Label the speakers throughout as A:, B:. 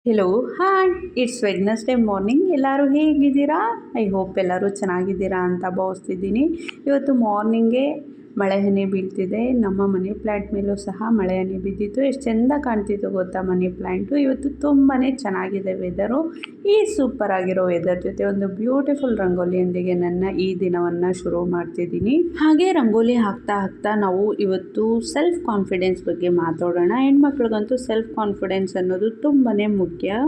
A: Hello hi it's Wednesday morning. ಎಲ್ಲರೂ ಹೇಗಿದ್ದೀರಾ? I hope ಎಲ್ಲರೂ ಚೆನ್ನಾಗಿದ್ದೀರಾ ಅಂತ ಭಾವಿಸ್ತಿದ್ದೀನಿ. ಇವತ್ತು ಮಾರ್ನಿಂಗೇ ಮಳೆ ಹನಿ ಬೀಳ್ತಿದೆ. ನಮ್ಮ ಮನಿ ಪ್ಲ್ಯಾಂಟ್ ಮೇಲೂ ಸಹ ಮಳೆ ಹನಿ ಬಿದ್ದಿತ್ತು. ಎಷ್ಟು ಚೆಂದ ಕಾಣ್ತಿತ್ತು ಗೊತ್ತಾ ಮನಿ ಪ್ಲ್ಯಾಂಟು. ಇವತ್ತು ತುಂಬಾ ಚೆನ್ನಾಗಿದೆ ವೆದರು. ಈ ಸೂಪರ್ ಆಗಿರೋ ವೆದರ್ ಜೊತೆ ಒಂದು ಬ್ಯೂಟಿಫುಲ್ ರಂಗೋಲಿಯೊಂದಿಗೆ ನನ್ನ ಈ ದಿನವನ್ನು ಶುರು ಮಾಡ್ತಿದ್ದೀನಿ. ಹಾಗೆ ರಂಗೋಲಿ ಹಾಕ್ತಾ ನಾವು ಇವತ್ತು ಸೆಲ್ಫ್ ಕಾನ್ಫಿಡೆನ್ಸ್ ಬಗ್ಗೆ ಮಾತಾಡೋಣ. ಹೆಣ್ಮಕ್ಳಿಗಂತೂ ಸೆಲ್ಫ್ ಕಾನ್ಫಿಡೆನ್ಸ್ ಅನ್ನೋದು ತುಂಬಾ ಮುಖ್ಯ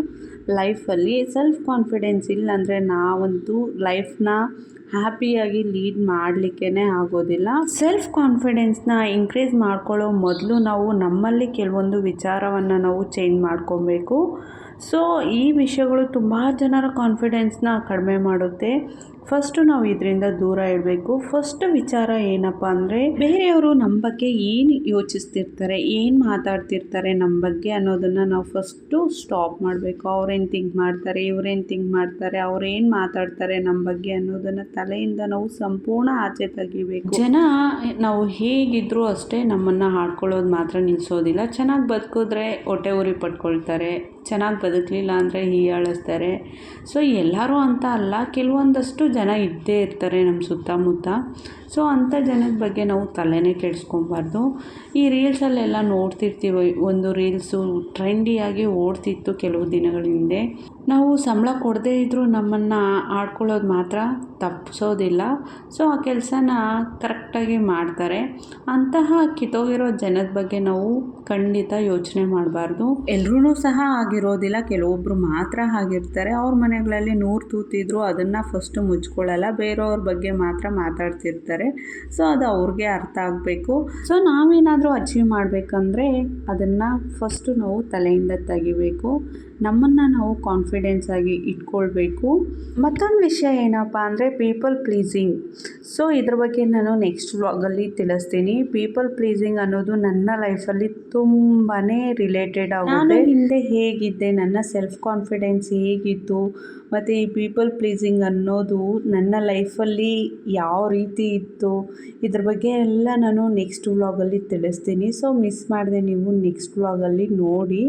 A: ಲೈಫಲ್ಲಿ. ಸೆಲ್ಫ್ ಕಾನ್ಫಿಡೆನ್ಸ್ ಇಲ್ಲಾಂದರೆ ನಾವಂತೂ ಲೈಫ್ನ ಹ್ಯಾಪಿಯಾಗಿ ಲೀಡ್ ಮಾಡಲಿಕ್ಕೇ ಆಗೋದಿಲ್ಲ. ಸೆಲ್ಫ್ ಕಾನ್ಫಿಡೆನ್ಸ್ನ ಇನ್ಕ್ರೀಸ್ ಮಾಡ್ಕೊಳ್ಳೋ ಮೊದಲು ನಾವು ನಮ್ಮಲ್ಲಿ ಕೆಲವೊಂದು ವಿಚಾರವನ್ನು ನಾವು ಚೇಂಜ್ ಮಾಡ್ಕೊಬೇಕು. ಸೊ ಈ ವಿಷಯಗಳು ತುಂಬ ಜನರ ಕಾನ್ಫಿಡೆನ್ಸ್ನ ಕಡಿಮೆ ಮಾಡುತ್ತೆ. ಫಸ್ಟು ನಾವು ಇದರಿಂದ ದೂರ ಇಡಬೇಕು. ಫಸ್ಟ್ ವಿಚಾರ ಏನಪ್ಪ ಅಂದರೆ, ಬೇರೆಯವರು ನಮ್ಮ ಬಗ್ಗೆ ಏನು ಯೋಚಿಸ್ತಿರ್ತಾರೆ, ಏನು ಮಾತಾಡ್ತಿರ್ತಾರೆ ನಮ್ಮ ಬಗ್ಗೆ ಅನ್ನೋದನ್ನು ನಾವು ಫಸ್ಟು ಸ್ಟಾಪ್ ಮಾಡಬೇಕು. ಅವ್ರೇನು ಥಿಂಕ್ ಮಾಡ್ತಾರೆ, ಇವ್ರೇನು ಥಿಂಕ್ ಮಾಡ್ತಾರೆ, ಅವ್ರೇನು ಮಾತಾಡ್ತಾರೆ ನಮ್ಮ ಬಗ್ಗೆ ಅನ್ನೋದನ್ನು ತಲೆಯಿಂದ ನಾವು ಸಂಪೂರ್ಣ ಆಚೆ ತೆಗಿಬೇಕು. ಜನ ನಾವು ಹೇಗಿದ್ರೂ ಅಷ್ಟೇ ನಮ್ಮನ್ನು ಹಾಡ್ಕೊಳ್ಳೋದು ಮಾತ್ರ ನಿಲ್ಲಿಸೋದಿಲ್ಲ. ಚೆನ್ನಾಗಿ ಬದುಕಿದ್ರೆ ಹೊಟ್ಟೆ ಉರಿ ಪಟ್ಕೊಳ್ತಾರೆ, ಚೆನ್ನಾಗಿ ಬದುಕಲಿಲ್ಲ ಅಂದರೆ ಹೀಯಾಳಿಸ್ತಾರೆ. ಸೊ ಎಲ್ಲರೂ ಅಂತ ಅಲ್ಲ, ಕೆಲವೊಂದಷ್ಟು ಜನ ಇದ್ದೇ ಇರ್ತಾರೆ ನಮ್ಮ ಸುತ್ತಮುತ್ತ. ಸೊ ಅಂಥ ಜನದ ಬಗ್ಗೆ ನಾವು ತಲೆನೇ ಕೆಡಿಸ್ಕೊಬಾರ್ದು. ಈ ರೀಲ್ಸಲ್ಲೆಲ್ಲ ನೋಡ್ತಿರ್ತೀವಿ, ಒಂದು ರೀಲ್ಸು ಟ್ರೆಂಡಿಯಾಗಿ ಓಡ್ತಿತ್ತು ಕೆಲವು ದಿನಗಳ ಹಿಂದೆ. ನಾವು ಸಂಬಳ ಕೊಡದೇ ಇದ್ದರೂ ನಮ್ಮನ್ನು ಆಡ್ಕೊಳ್ಳೋದು ಮಾತ್ರ ತಪ್ಪಿಸೋದಿಲ್ಲ. ಸೊ ಆ ಕೆಲಸನ ಕರೆಕ್ಟಾಗಿ ಮಾಡ್ತಾರೆ. ಅಂತಹ ಕಿತ್ತೋಗಿರೋ ಜನದ ಬಗ್ಗೆ ನಾವು ಖಂಡಿತ ಯೋಚನೆ ಮಾಡಬಾರ್ದು. ಎಲ್ಲರೂ ಸಹ ಆಗಿರೋದಿಲ್ಲ, ಕೆಲವೊಬ್ಬರು ಮಾತ್ರ ಆಗಿರ್ತಾರೆ. ಅವ್ರ ಮನೆಗಳಲ್ಲಿ 100 ತೂತಿದ್ರು ಅದನ್ನು ಫಸ್ಟು ಮುಚ್ಕೊಳ್ಳಲ್ಲ, ಬೇರೆಯವ್ರ ಬಗ್ಗೆ ಮಾತ್ರ ಮಾತಾಡ್ತಿರ್ತಾರೆ. ಸೊ ಅದು ಅವ್ರಿಗೆ ಅರ್ಥ ಆಗಬೇಕು. ಸೊ ನಾವೇನಾದರೂ ಅಚೀವ್ ಮಾಡಬೇಕಂದ್ರೆ ಅದನ್ನು ಫಸ್ಟು ನಾವು ತಲೆಯಿಂದ ತೆಗಿಬೇಕು. ನಮ್ಮನ್ನು ನಾವು ಕಾನ್ಫಿಡೆನ್ಸ್ ಆಗಿ ಇಟ್ಕೊಳ್ಬೇಕು. ಮತ್ತೊಂದು ವಿಷಯ ಏನಪ್ಪ ಅಂದರೆ ಪೀಪಲ್ ಪ್ಲೀಸಿಂಗ್. ಸೊ ಇದ್ರ ಬಗ್ಗೆ ನಾನು ನೆಕ್ಸ್ಟ್ ವ್ಲಾಗಲ್ಲಿ ತಿಳಿಸ್ತೀನಿ. ಪೀಪಲ್ ಪ್ಲೀಸಿಂಗ್ ಅನ್ನೋದು ನನ್ನ ಲೈಫಲ್ಲಿ ತುಂಬಾ ರಿಲೇಟೆಡ್ ಆಗುತ್ತೆ. ನಾನು ಹಿಂದೆ ಹೇಗಿದ್ದೆ, ನನ್ನ ಸೆಲ್ಫ್ ಕಾನ್ಫಿಡೆನ್ಸ್ ಹೇಗಿತ್ತು, ಮತ್ತು ಈ ಪೀಪಲ್ ಪ್ಲೀಸಿಂಗ್ ಅನ್ನೋದು ನನ್ನ ಲೈಫಲ್ಲಿ ಯಾವ ರೀತಿ ಇತ್ತು, ಇದ್ರ ಬಗ್ಗೆ ಎಲ್ಲ ನಾನು ನೆಕ್ಸ್ಟ್ ವ್ಲಾಗಲ್ಲಿ ತಿಳಿಸ್ತೀನಿ. ಸೊ ಮಿಸ್ ಮಾಡಿದೆ ನೀವು ನೆಕ್ಸ್ಟ್ ವ್ಲಾಗಲ್ಲಿ ನೋಡಿ.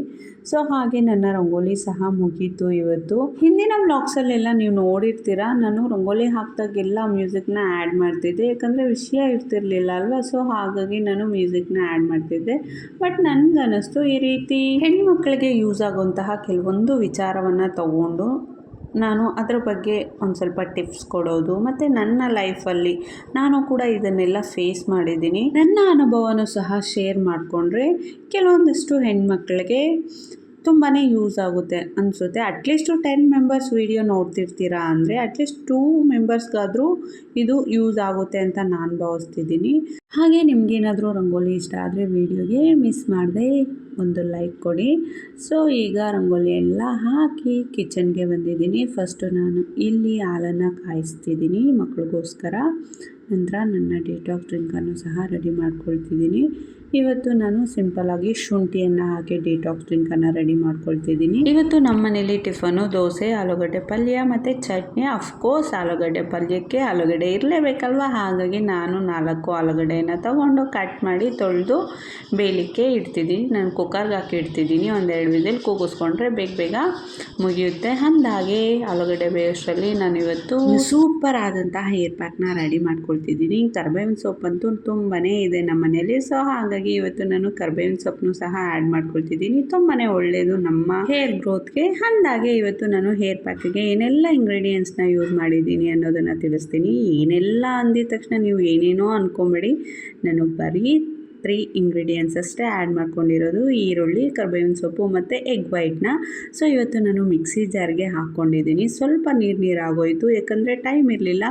A: ಸೊ ಹಾಗೆ ನನ್ನ ರಂಗೋಲಿ ಸಹ ಮುಗೀತು ಇವತ್ತು. ಹಿಂದಿನ ವ್ಲಾಗ್ಸಲ್ಲೆಲ್ಲ ನೀವು ನೋಡಿರ್ತೀರ, ನಾನು ರಂಗೋಲಿ ಹಾಕಿದಾಗೆಲ್ಲ ಮ್ಯೂಸಿಕ್ನ ಆ್ಯಡ್ ಮಾಡ್ತಿದ್ದೆ. ಯಾಕಂದರೆ ವಿಷಯ ಇರ್ತಿರ್ಲಿಲ್ಲ ಅಲ್ವಾ. ಸೊ ಹಾಗಾಗಿ ನಾನು ಮ್ಯೂಸಿಕ್ನ ಆ್ಯಡ್ ಮಾಡ್ತಿದ್ದೆ. ಬಟ್ ನನಗನ್ನಿಸ್ತು ಈ ರೀತಿ ಹೆಣ್ಮಕ್ಳಿಗೆ ಯೂಸ್ ಆಗುವಂತಹ ಕೆಲವೊಂದು ವಿಚಾರವನ್ನು ತಗೊಂಡು ನಾನು ಅದರ ಬಗ್ಗೆ ಒಂದು ಸ್ವಲ್ಪ ಟಿಪ್ಸ್ ಕೊಡೋದು, ಮತ್ತು ನನ್ನ ಲೈಫಲ್ಲಿ ನಾನು ಕೂಡ ಇದನ್ನೆಲ್ಲ ಫೇಸ್ ಮಾಡಿದ್ದೀನಿ. ನನ್ನ ಅನುಭವನೂ ಸಹ ಶೇರ್ ಮಾಡಿಕೊಂಡ್ರೆ ಕೆಲವೊಂದಷ್ಟು ಹೆಣ್ಮಕ್ಳಿಗೆ ತುಂಬಾ ಯೂಸ್ ಆಗುತ್ತೆ ಅನಿಸುತ್ತೆ. ಅಟ್ಲೀಸ್ಟು 10 ಮೆಂಬರ್ಸ್ ವೀಡಿಯೋ ನೋಡ್ತಿರ್ತೀರಾ ಅಂದರೆ ಅಟ್ಲೀಸ್ಟ್ 2 ಮೆಂಬರ್ಸ್ಗಾದರೂ ಇದು ಯೂಸ್ ಆಗುತ್ತೆ ಅಂತ ನಾನು ಭಾವಿಸ್ತಿದ್ದೀನಿ. ಹಾಗೆ ನಿಮಗೇನಾದರೂ ರಂಗೋಲಿ ಇಷ್ಟ ಆದರೆ ವೀಡಿಯೋಗೆ ಮಿಸ್ ಮಾಡದೆ ಒಂದು ಲೈಕ್ ಕೊಡಿ. ಸೊ ಈಗ ರಂಗೋಲಿ ಎಲ್ಲ ಹಾಕಿ ಕಿಚನ್ಗೆ ಬಂದಿದ್ದೀನಿ. ಫಸ್ಟು ನಾನು ಇಲ್ಲಿ ಹಾಲನ್ನು ಕಾಯಿಸ್ತಿದ್ದೀನಿ ಮಕ್ಕಳಿಗೋಸ್ಕರ. ನಂತರ ನನ್ನ ಡಿಟಾಕ್ಸ್ ಡ್ರಿಂಕನ್ನು ಸಹ ರೆಡಿ ಮಾಡ್ಕೊಳ್ತಿದ್ದೀನಿ. ಇವತ್ತು ನಾನು ಸಿಂಪಲ್ಲಾಗಿ ಶುಂಠಿಯನ್ನು ಹಾಕಿ ಡಿಟಾಕ್ಸ್ ಡ್ರಿಂಕನ್ನು ರೆಡಿ ಮಾಡ್ಕೊಳ್ತಿದ್ದೀನಿ. ಇವತ್ತು ನಮ್ಮ ಮನೇಲಿ ಟಿಫನು ದೋಸೆ, ಆಲೂಗಡ್ಡೆ ಪಲ್ಯ ಮತ್ತು ಚಟ್ನಿ. ಅಫ್ಕೋರ್ಸ್ ಆಲೂಗಡ್ಡೆ ಪಲ್ಯಕ್ಕೆ ಆಲೂಗಡ್ಡೆ ಇರಲೇಬೇಕಲ್ವ. ಹಾಗಾಗಿ ನಾನು 4 ಆಲೂಗಡ್ಡೆಯನ್ನು ತಗೊಂಡು ಕಟ್ ಮಾಡಿ ತೊಳೆದು ಬೇಯಲಿಕ್ಕೆ ಇಡ್ತಿದ್ದೀನಿ. ನಾನು ಕುಕ್ಕರ್ಗೆ ಹಾಕಿ ಇಡ್ತಿದ್ದೀನಿ. 1-2 ವಿಸಿಲ್ ಕೂಗಿಸ್ಕೊಂಡ್ರೆ ಬೇಗ ಮುಗಿಯುತ್ತೆ. ಅಂದಾಗೆ ಆಲೂಗಡ್ಡೆ ಬೇಯೋಷ್ಟರಲ್ಲಿ ನಾನು ಇವತ್ತು ಸೂಪರ್ ಆದಂತಹ ಹೇರ್ ಪ್ಯಾಕ್ನ ರೆಡಿ ಮಾಡ್ಕೊಳ್ತಿದ್ದೀನಿ. ಕರ್ಬೇವಿನ ಸೊಪ್ಪಂತೂ ತುಂಬಾ ಇದೆ ನಮ್ಮ ಮನೇಲಿ. ಸೊ ಹಾಗಾಗಿ ಇವತ್ತು ನಾನು ಕರ್ಬೇವಿನ ಸೊಪ್ಪನ್ನು ಸಹ ಆ್ಯಡ್ ಮಾಡ್ಕೊಳ್ತಿದ್ದೀನಿ. ತುಂಬಾ ಒಳ್ಳೆಯದು ನಮ್ಮ ಹೇರ್ ಗ್ರೋತ್ಗೆ. ಅಂದಾಗೆ ಇವತ್ತು ನಾನು ಹೇರ್ ಪ್ಯಾಕಿಗೆ ಏನೆಲ್ಲ ಇಂಗ್ರೀಡಿಯೆಂಟ್ಸ್ನ ಯೂಸ್ ಮಾಡಿದ್ದೀನಿ ಅನ್ನೋದನ್ನು ತಿಳಿಸ್ತೀನಿ. ಏನೆಲ್ಲ ಅಂದಿದ ತಕ್ಷಣ ನೀವು ಏನೇನೋ ಅಂದ್ಕೊಂಬೇಡಿ. ನಾನು ಬರೀ 3 ಇಂಗ್ರೀಡಿಯೆಂಟ್ಸ್ ಅಷ್ಟೇ ಆ್ಯಡ್ ಮಾಡ್ಕೊಂಡಿರೋದು: ಈರುಳ್ಳಿ, ಕರ್ಬೇವಿನ ಸೊಪ್ಪು ಮತ್ತು ಎಗ್ ವೈಟ್ನ. ಸೊ ಇವತ್ತು ನಾನು ಮಿಕ್ಸಿ ಜಾರ್ಗೆ ಹಾಕ್ಕೊಂಡಿದ್ದೀನಿ. ಸ್ವಲ್ಪ ನೀರಾಗೋಯಿತು, ಯಾಕಂದರೆ ಟೈಮ್ ಇರಲಿಲ್ಲ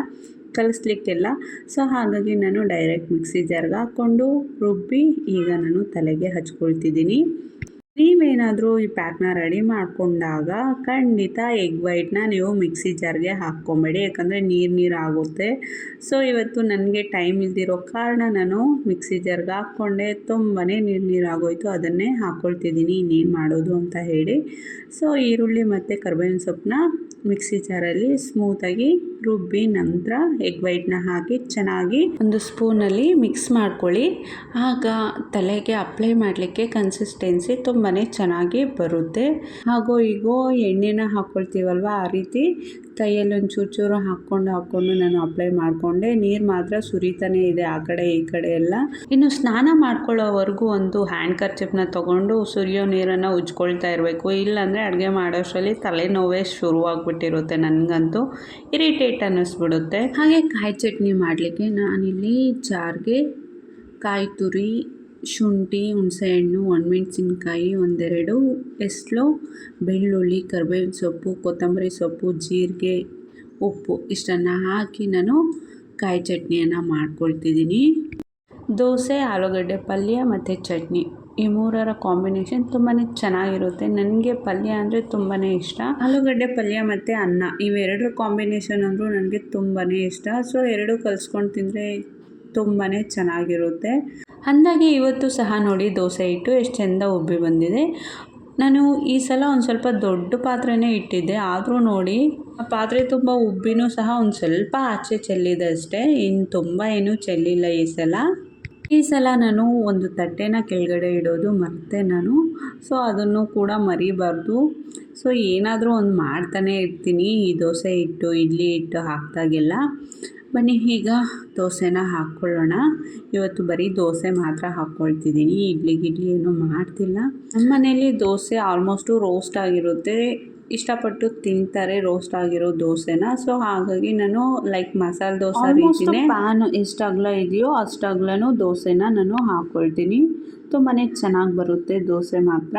A: ಕಲಿಸ್ಲಿಕ್ಕೆಲ್ಲ. ಸೊ ಹಾಗಾಗಿ ನಾನು ಡೈರೆಕ್ಟ್ ಮಿಕ್ಸಿ ಜಾರ್ಗೆ ಹಾಕ್ಕೊಂಡು ರುಬ್ಬಿ ಈಗ ನಾನು ತಲೆಗೆ ಹಚ್ಕೊಳ್ತಿದ್ದೀನಿ. ನೀವೇನಾದರೂ ಈ ಪ್ಯಾಕ್ನ ರೆಡಿ ಮಾಡಿಕೊಂಡಾಗ ಖಂಡಿತ ಎಗ್ ವೈಟ್ನ ನೀವು ಮಿಕ್ಸಿ ಜಾರ್ಗೆ ಹಾಕ್ಕೊಬೇಡಿ, ಯಾಕಂದರೆ ನೀರು ಆಗುತ್ತೆ. ಸೊ ಇವತ್ತು ನನಗೆ ಟೈಮ್ ಇಲ್ದಿರೋ ಕಾರಣ ನಾನು ಮಿಕ್ಸಿ ಜಾರ್ಗೆ ಹಾಕ್ಕೊಂಡೆ. ತುಂಬಾ ನೀರಾಗೋಯಿತು, ಅದನ್ನೇ ಹಾಕ್ಕೊಳ್ತಿದ್ದೀನಿ ಇನ್ನೇನು ಮಾಡೋದು ಅಂತ ಹೇಳಿ. ಸೊ ಈರುಳ್ಳಿ ಮತ್ತು ಕರ್ಬೇವಿನ ಸೊಪ್ಪನ್ನ ಮಿಕ್ಸಿ ಜಾರಲ್ಲಿ ಸ್ಮೂತಾಗಿ ರುಬ್ಬಿ ನಂತರ ಎಗ್ ವೈಟ್ನ ಹಾಕಿ ಚೆನ್ನಾಗಿ ಒಂದು ಸ್ಪೂನಲ್ಲಿ ಮಿಕ್ಸ್ ಮಾಡ್ಕೊಳ್ಳಿ. ಆಗ ತಲೆಗೆ ಅಪ್ಲೈ ಮಾಡಲಿಕ್ಕೆ ಕನ್ಸಿಸ್ಟೆನ್ಸಿ ತುಂಬಾ ತುಂಬಾ ಚೆನ್ನಾಗಿ ಬರುತ್ತೆ. ಹಾಗೂ ಈಗೋ ಎಣ್ಣೆನ ಹಾಕ್ಕೊಳ್ತೀವಲ್ವ, ಆ ರೀತಿ ಕೈಯಲ್ಲಿ ಒಂಚೂರು ಚೂರು ಹಾಕ್ಕೊಂಡು ನಾನು ಅಪ್ಲೈ ಮಾಡಿಕೊಂಡೆ. ನೀರು ಮಾತ್ರ ಸುರಿತಾನೇ ಇದೆ ಆ ಕಡೆ ಈ ಕಡೆ ಎಲ್ಲ. ಇನ್ನು ಸ್ನಾನ ಮಾಡ್ಕೊಳ್ಳೋವರೆಗೂ ಒಂದು ಹ್ಯಾಂಡ್ ಕರ್ಚಿಪ್ನ ತೊಗೊಂಡು ಸುರಿಯೋ ನೀರನ್ನು ಉಜ್ಕೊಳ್ತಾ ಇರಬೇಕು. ಇಲ್ಲಾಂದರೆ ಅಡುಗೆ ಮಾಡೋಷ್ಟರಲ್ಲಿ ತಲೆನೋವೇ ಶುರುವಾಗ್ಬಿಟ್ಟಿರುತ್ತೆ. ನನಗಂತೂ ಇರಿಟೇಟ್ ಅನ್ನಿಸ್ಬಿಡುತ್ತೆ. ಹಾಗೆ ಕಾಯಿ ಚಟ್ನಿ ಮಾಡಲಿಕ್ಕೆ ನಾನಿಲ್ಲಿ ಜಾರ್ಗೆ ಕಾಯಿ ತುರಿ, ಶುಂಠಿ, ಹುಣಸೆಹಣ್ಣು, ಒಣಮೆಣಸಿನ್ಕಾಯಿ, ಒಂದೆರಡು ಎಸ್ಳು, ಬೆಳ್ಳುಳ್ಳಿ, ಕರಿಬೇವಿನ ಸೊಪ್ಪು, ಕೊತ್ತಂಬರಿ ಸೊಪ್ಪು, ಜೀರಿಗೆ, ಉಪ್ಪು ಇಷ್ಟನ್ನು ಹಾಕಿ ನಾನು ಕಾಯಿ ಚಟ್ನಿಯನ್ನು ಮಾಡ್ಕೊಳ್ತಿದ್ದೀನಿ. ದೋಸೆ, ಆಲೂಗಡ್ಡೆ ಪಲ್ಯ ಮತ್ತು ಚಟ್ನಿ ಈ ಮೂರರ ಕಾಂಬಿನೇಷನ್ ತುಂಬಾ ಚೆನ್ನಾಗಿರುತ್ತೆ. ನನಗೆ ಪಲ್ಯ ಅಂದರೆ ತುಂಬಾ ಇಷ್ಟ. ಆಲೂಗಡ್ಡೆ ಪಲ್ಯ ಮತ್ತು ಅನ್ನ ಇವೆರಡರ ಕಾಂಬಿನೇಷನ್ ಅಂದರೂ ನನಗೆ ತುಂಬಾ ಇಷ್ಟ. ಸೊ ಎರಡು ಕಲಿಸ್ಕೊಂಡು ತಿಂದರೆ ತುಂಬಾ ಚೆನ್ನಾಗಿರುತ್ತೆ. ಅಂದಾಗೆ ಇವತ್ತು ಸಹ ನೋಡಿ ದೋಸೆ ಹಿಟ್ಟು ಎಷ್ಟು ಚೆಂದ ಉಬ್ಬಿ ಬಂದಿದೆ. ನಾನು ಈ ಸಲ ಒಂದು ಸ್ವಲ್ಪ ದೊಡ್ಡ ಪಾತ್ರೆನೇ ಇಟ್ಟಿದ್ದೆ, ಆದರೂ ನೋಡಿ ಆ ಪಾತ್ರೆ ತುಂಬ ಉಬ್ಬಿನೂ ಸಹ ಒಂದು ಸ್ವಲ್ಪ ಆಚೆ ಚೆಲ್ಲಿದೆ ಅಷ್ಟೇ, ಇನ್ನು ತುಂಬ ಏನೂ ಚೆಲ್ಲಿಲ್ಲ ಈ ಸಲ ನಾನು ಒಂದು ತಟ್ಟೆನ ಕೆಳಗಡೆ ಇಡೋದು ಮರೆತೆ ನಾನು. ಸೊ ಅದನ್ನು ಕೂಡ ಮರಿಬಾರ್ದು. ಸೊ ಏನಾದರೂ ಒಂದು ಮಾಡ್ತಾನೆ ಇರ್ತೀನಿ ಈ ದೋಸೆ ಹಿಟ್ಟು, ಇಡ್ಲಿ ಹಿಟ್ಟು ಹಾಕಿದಾಗೆಲ್ಲ. ಬನ್ನಿ ಈಗ ದೋಸೆನ ಹಾಕ್ಕೊಳ್ಳೋಣ. ಇವತ್ತು ಬರೀ ದೋಸೆ ಮಾತ್ರ ಹಾಕ್ಕೊಳ್ತಿದ್ದೀನಿ, ಇಡ್ಲಿ ಏನೂ ಮಾಡ್ತಿಲ್ಲ. ನಮ್ಮ ಮನೇಲಿ ದೋಸೆ ಆಲ್ಮೋಸ್ಟು ರೋಸ್ಟ್ ಆಗಿರುತ್ತೆ, ಇಷ್ಟಪಟ್ಟು ತಿಂತಾರೆ ರೋಸ್ಟ್ ಆಗಿರೋ ದೋಸೆನ. ಸೊ ಹಾಗಾಗಿ ನಾನು ಲೈಕ್ ಮಸಾಲೆ ದೋಸೆ ರೀತಿಯೇ ಪ್ಯಾನ್ ಎಷ್ಟು ಅಗಲ ಇದೆಯೋ ಅಷ್ಟು ಅಗಲನೂ ದೋಸೆನ ನಾನು ಹಾಕ್ಕೊಳ್ತೀನಿ. ತುಂಬಾ ಚೆನ್ನಾಗಿ ಬರುತ್ತೆ ದೋಸೆ ಮಾತ್ರ.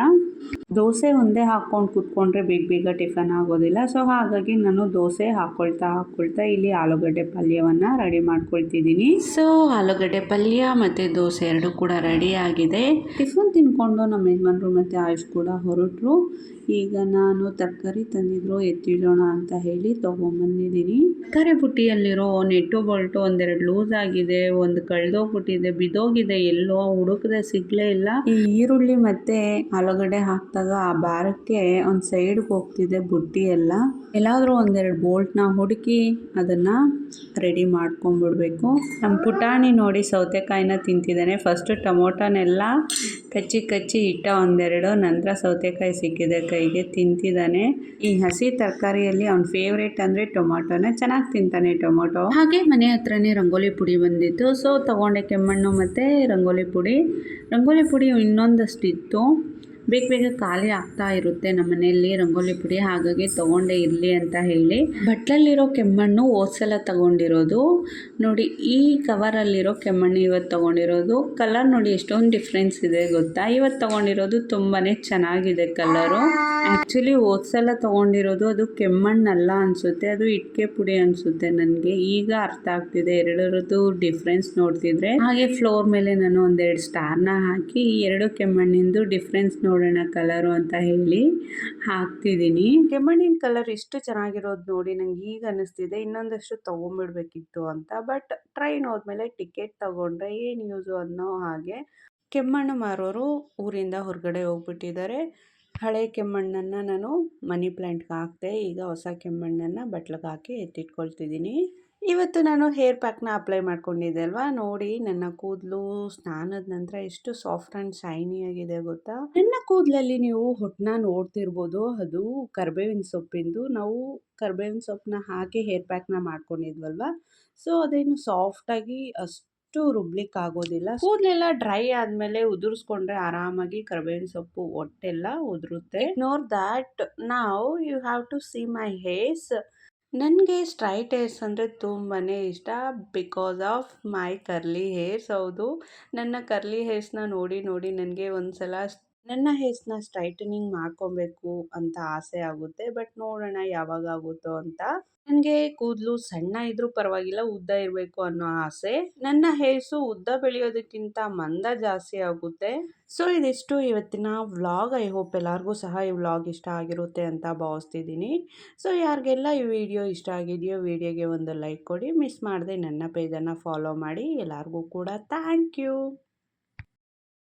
A: ದೋಸೆ ಒಂದೇ ಹಾಕ್ಕೊಂಡು ಕೂತ್ಕೊಂಡ್ರೆ ಬೇಗ ಟಿಫನ್ ಆಗೋದಿಲ್ಲ. ಸೊ ಹಾಗಾಗಿ ನಾನು ದೋಸೆ ಹಾಕ್ಕೊಳ್ತಾ ಇಲ್ಲಿ ಆಲೂಗಡ್ಡೆ ಪಲ್ಯವನ್ನು ರೆಡಿ ಮಾಡ್ಕೊಳ್ತಿದ್ದೀನಿ. ಸೊ ಆಲೂಗಡ್ಡೆ ಪಲ್ಯ ಮತ್ತು ದೋಸೆ ಎರಡು ಕೂಡ ರೆಡಿ ಆಗಿದೆ. ಟಿಫನ್ ತಿನ್ಕೊಂಡು ನಮ್ಮ ಯಜಮಾನ್ರು ಮತ್ತು ಆಯುಷ್ ಕೂಡ ಹೊರಟರು. ಈಗ ನಾನು ತರಕಾರಿ ತಂದಿದ್ರು ಎತ್ತಿಡೋಣ ಅಂತ ಹೇಳಿ ತೊಗೊಂಬಂದಿದ್ದೀನಿ. ತರಕಾರಿ ಬುಟ್ಟಿಯಲ್ಲಿರೋ ನೆಟ್ಟು ಬೋಲ್ಟು ಒಂದೆರಡು ಲೂಸ್ ಆಗಿದೆ, ಒಂದು ಕಳೆದೋಗ್ಬಿಟ್ಟಿದೆ, ಬಿದ್ದೋಗಿದೆ, ಎಲ್ಲೋ ಹುಡುಕದೆ ಸಿಗಲೇ ಇಲ್ಲ. ಈ ಈರುಳ್ಳಿ ಮತ್ತು ಆಲೂಗಡ್ಡೆ ಹಾಕಿದಾಗ ಆ ಭಾರಕ್ಕೆ ಒಂದು ಸೈಡ್ಗೆ ಹೋಗ್ತಿದೆ ಬುಟ್ಟಿ ಎಲ್ಲ. ಎಲ್ಲಾದರೂ ಒಂದೆರಡು ಬೋಲ್ಟ್ನ ಹುಡುಕಿ ಅದನ್ನು ರೆಡಿ ಮಾಡ್ಕೊಂಬಿಡ್ಬೇಕು. ನಮ್ಮ ಪುಟಾಣಿ ನೋಡಿ ಸೌತೆಕಾಯಿನ ತಿಂತಿದ್ದಾನೆ. ಫಸ್ಟು ಟೊಮೊಟೊನೆಲ್ಲ ಕಚ್ಚಿ ಇಟ್ಟ ಒಂದೆರಡು, ನಂತರ ಸೌತೆಕಾಯಿ ಸಿಕ್ಕಿದೆ ಕೈಗೆ ತಿಂತಿದ್ದಾನೆ. ಈ ಹಸಿ ತರಕಾರಿಯಲ್ಲಿ ಅವ್ನ ಫೇವ್ರೇಟ್ ಅಂದರೆ ಟೊಮೊಟೊನೇ, ಚೆನ್ನಾಗಿ ತಿಂತಾನೆ ಟೊಮೊಟೊ. ಹಾಗೆ ಮನೆ ಹತ್ರನೇ ರಂಗೋಲಿ ಪುಡಿ ಬಂದಿತ್ತು, ಸೊ ತೊಗೊಂಡೆ ಕೆಮ್ಮಣ್ಣು ಮತ್ತು ರಂಗೋಲಿ ಪುಡಿ ಇನ್ನೊಂದಷ್ಟು ಇತ್ತು. ಬೇಗ ಖಾಲಿ ಆಗ್ತಾ ಇರುತ್ತೆ ನಮ್ಮ ಮನೆಯಲ್ಲಿ ರಂಗೋಲಿ ಪುಡಿ, ಹಾಗಾಗಿ ತೊಗೊಂಡೇ ಇರಲಿ ಅಂತ ಹೇಳಿ. ಬಟ್ಲಲ್ಲಿರೋ ಕೆಮ್ಮಣ್ಣು ಹೋದ್ಸಲ ತೊಗೊಂಡಿರೋದು ನೋಡಿ, ಈ ಕವರಲ್ಲಿರೋ ಕೆಮ್ಮಣ್ಣು ಇವತ್ತು ತೊಗೊಂಡಿರೋದು. ಕಲರ್ ನೋಡಿ ಎಷ್ಟೊಂದು ಡಿಫ್ರೆನ್ಸ್ ಇದೆ ಗೊತ್ತಾ. ಇವತ್ತು ತೊಗೊಂಡಿರೋದು ತುಂಬಾ ಚೆನ್ನಾಗಿದೆ ಕಲರು. ಆ್ಯಕ್ಚುಲಿ ಹೋದ್ಸಲ ತೊಗೊಂಡಿರೋದು ಅದು ಕೆಮ್ಮಣ್ಣಲ್ಲ ಅನಿಸುತ್ತೆ, ಅದು ಇಟ್ಕೆ ಪುಡಿ ಅನಿಸುತ್ತೆ ನನಗೆ. ಈಗ ಅರ್ಥ ಆಗ್ತಿದೆ ಎರಡರದ್ದು ಡಿಫ್ರೆನ್ಸ್ ನೋಡ್ತಿದ್ರೆ. ಹಾಗೆ ಫ್ಲೋರ್ ಮೇಲೆ ನಾನು ಒಂದೆರಡು ಸ್ಟಾರ್ನ ಹಾಕಿ ಈ ಎರಡು ಕೆಮ್ಮಣ್ಣಿಂದು ಡಿಫ್ರೆನ್ಸ್ ನೋಡೋಣ ಕಲರು ಅಂತ ಹೇಳಿ ಹಾಕ್ತಿದ್ದೀನಿ. ಕೆಮ್ಮಣ್ಣಿನ ಕಲರ್ ಇಷ್ಟು ಚೆನ್ನಾಗಿರೋದು ನೋಡಿ ನಂಗೆ ಈಗ ಅನ್ನಿಸ್ತಿದೆ ಇನ್ನೊಂದಷ್ಟು ತೊಗೊಂಬಿಡ್ಬೇಕಿತ್ತು ಅಂತ. ಬಟ್ ಟ್ರೈನ್ ಹೋದ್ಮೇಲೆ ಟಿಕೆಟ್ ತೊಗೊಂಡ್ರೆ ಏನು ಯೂಸು ಅನ್ನೋ ಹಾಗೆ. ಕೆಮ್ಮಣ್ಣು ಮಾರೋರು ಊರಿಂದ ಹೊರಗಡೆ ಹೋಗ್ಬಿಟ್ಟಿದ್ದಾರೆ. ಹಳೆ ಕೆಮ್ಮಣ್ಣನ್ನು ನಾನು ಮನಿ ಪ್ಲ್ಯಾಂಟ್ಗೆ ಹಾಕಿದೆ. ಈಗ ಹೊಸ ಕೆಮ್ಮಣ್ಣನ್ನು ಬಟ್ಲಿಗೆ ಹಾಕಿ ಎತ್ತಿಟ್ಕೊಳ್ತಿದ್ದೀನಿ. ಇವತ್ತು ನಾನು ಹೇರ್ ಪ್ಯಾಕ್ನ ಅಪ್ಲೈ ಮಾಡ್ಕೊಂಡಿದ್ದೆ ಅಲ್ವಾ, ನೋಡಿ ನನ್ನ ಕೂದಲು ಸ್ನಾನದ ನಂತರ ಎಷ್ಟು ಸಾಫ್ಟ್ ಆ್ಯಂಡ್ ಶೈನಿ ಆಗಿದೆ ಗೊತ್ತಾ. ನನ್ನ ಕೂದಲಲ್ಲಿ ನೀವು ಹೊಟ್ಟನ್ನ ನೋಡ್ತಿರ್ಬೋದು, ಅದು ಕರ್ಬೇವಿನ ಸೊಪ್ಪಿಂದು. ನಾವು ಕರ್ಬೇವಿನ ಸೊಪ್ಪನ್ನ ಹಾಕಿ ಹೇರ್ ಪ್ಯಾಕ್ನ ಮಾಡ್ಕೊಂಡಿದ್ವಲ್ವ, ಸೊ ಅದೇನು ಸಾಫ್ಟಾಗಿ ಅಷ್ಟು ರುಬ್ಲಿಕ್ಕೆ ಆಗೋದಿಲ್ಲ. ಕೂದಲೆಲ್ಲ ಡ್ರೈ ಆದಮೇಲೆ ಉದುರಿಸ್ಕೊಂಡ್ರೆ ಆರಾಮಾಗಿ ಕರ್ಬೇವಿನ ಸೊಪ್ಪು ಒಟ್ಟೆಲ್ಲ ಉದುರುತ್ತೆ. Ignore that. Now you have to see my hairs. ನನಗೆ ಸ್ಟ್ರೈಟ್ ಹೇರ್ಸ್ ಅಂದರೆ ತುಂಬಾ ಇಷ್ಟ, because of my curly hairs. ಹೌದು, ನನ್ನ ಕರ್ಲಿ ಹೇರ್ಸ್ನ ನೋಡಿ ನನಗೆ ಒಂದ್ಸಲ ನನ್ನ ಹೇರ್ಸ್ನ ಸ್ಟ್ರೈಟನಿಂಗ್ ಮಾಡ್ಕೊಬೇಕು ಅಂತ ಆಸೆ ಆಗುತ್ತೆ. ಬಟ್ ನೋಡೋಣ ಯಾವಾಗ ಆಗುತ್ತೋ ಅಂತ. ನನಗೆ ಕೂದಲು ಸಣ್ಣ ಇದ್ರೂ ಪರವಾಗಿಲ್ಲ, ಉದ್ದ ಇರಬೇಕು ಅನ್ನೋ ಆಸೆ. ನನ್ನ ಹೇರ್ಸು ಉದ್ದ ಬೆಳೆಯೋದಕ್ಕಿಂತ ಮಂದ ಜಾಸ್ತಿ ಆಗುತ್ತೆ. ಸೊ ಇದಿಷ್ಟು ಇವತ್ತಿನ ವ್ಲಾಗ್. ಐ ಹೋಪ್ ಎಲ್ಲರಿಗೂ ಸಹ ಈ ವ್ಲಾಗ್ ಇಷ್ಟ ಆಗಿರುತ್ತೆ ಅಂತ ಭಾವಿಸ್ತಿದ್ದೀನಿ. ಸೊ ಯಾರಿಗೆಲ್ಲ ಈ ವಿಡಿಯೋ ಇಷ್ಟ ಆಗಿದೆಯೋ ವಿಡಿಯೋಗೆ ಒಂದು ಲೈಕ್ ಕೊಡಿ. ಮಿಸ್ ಮಾಡದೆ ನನ್ನ ಪೇಜನ್ನು ಫಾಲೋ ಮಾಡಿ. ಎಲ್ಲರಿಗೂ ಕೂಡ ಥ್ಯಾಂಕ್ ಯು.